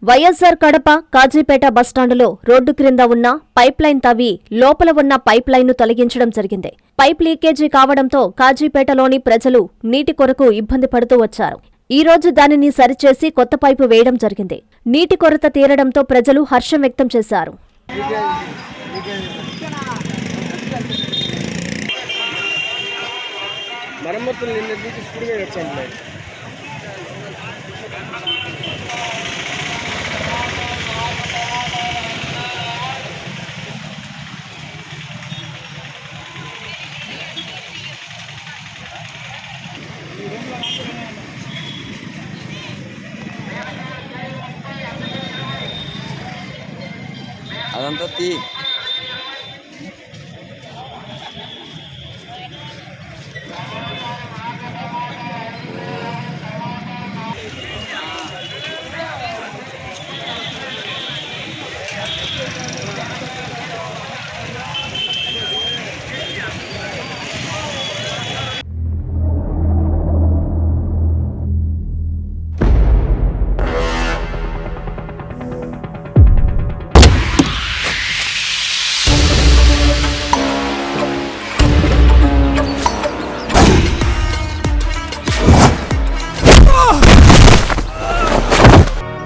YSR Kadapa Kazipet బస్టాండులో road క్రింద ఉన్న pipeline తవ్వి లోపల ఉన్న పైప్లైన్ను తొలగించడం జరిగింది. పైప్ లీకేజీ కావడంతో కాజీపేటలోని ప్రజలు నీటి కొరకు ఇబ్బంది పడుతూ వచ్చారు. ఈ రోజు దానిని సరిచేసి కొత్త పైపు వేయడం జరిగింది. నీటి కొరత తీరడంతో ప్రజలు హర్షం వ్యక్తం చేశారు. అదంతా తీ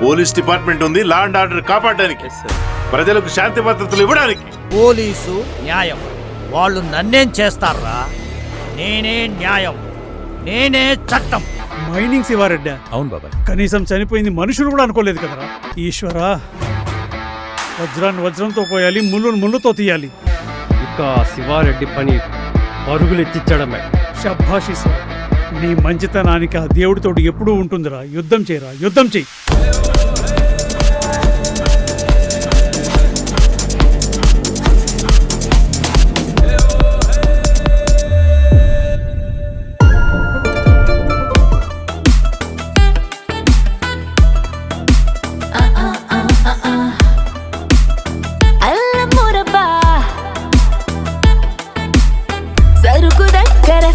పోలీస్ డిపార్ట్మెంట్ ఉంది లా అండ్ ఆర్డర్ కాపాడడానికి, ప్రజలకు శాంతి భద్రతలు ఇవ్వడానికి. పోలీసు న్యాయం వాళ్ళు నన్నేం చేస్తారా? నేనే న్యాయం, నేనే చట్టం. మైనింగ్ శివారెడ్డి. అవును బాబాయ్, కనీసం చనిపోయింది మనుషులు కూడా అనుకోలేదు కదరా. ఈశ్వరా, వజ్రాన్ని వజ్రంతో పోయాలి, ముళ్ళును ముళ్ళుతో తీయాలి. ఇక శివారెడ్డి పని పరుగులెత్తించడమే. శభాష్ ఈశ్వర్, నీ మంచితనానికి ఆ దేవుడితోటి ఎప్పుడూ ఉంటుందిరా. యుద్ధం చేయరా, యుద్ధం చెయ్యి.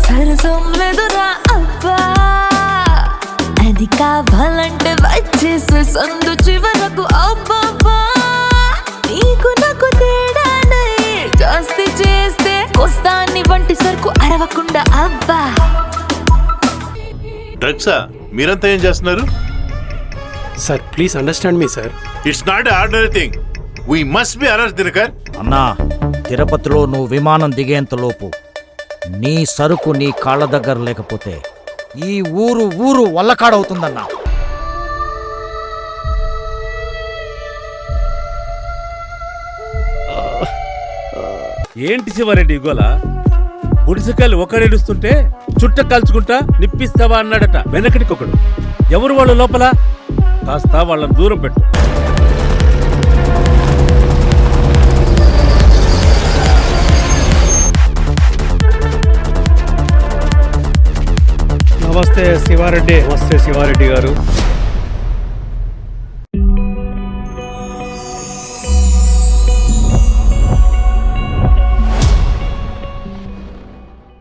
సరసంలేదురా అబ్బా, అది కావాలంటే వచ్చేసి సందు చివరకు. అబ్బా, నీకు నాకు తేడానే, జాస్తి చేస్తే కొస్తాన్ని వంటి సరుకు అరవకుండా. అబ్బా, డ్రగ్సా? మీరంతా ఏం చేస్తున్నారు? Sir please understand me sir. It's not ordinary thing. We must be arrest Dinakar. అన్నా, తిరుపతిలో నువ్వు విమానం దిగేంతలోపు నీ సరుకు నీ కాళ్ళ దగ్గర లేకపోతే ఈ ఊరు వల్లకాడవుతుందన్నా. ఏంటి శివారెడ్డి గోల? గుడిసెకాయలు ఒకడేడుస్తుంటే చుట్ట కాల్చుకుంటా నిప్పిస్తావా అన్నాడట వెనకటికొకడు. ఎవరు వాళ్ళు లోపల? కాస్త వాళ్ళని దూరం పెట్టు. నమస్తే శివారెడ్డి. నమస్తే శివారెడ్డి గారు.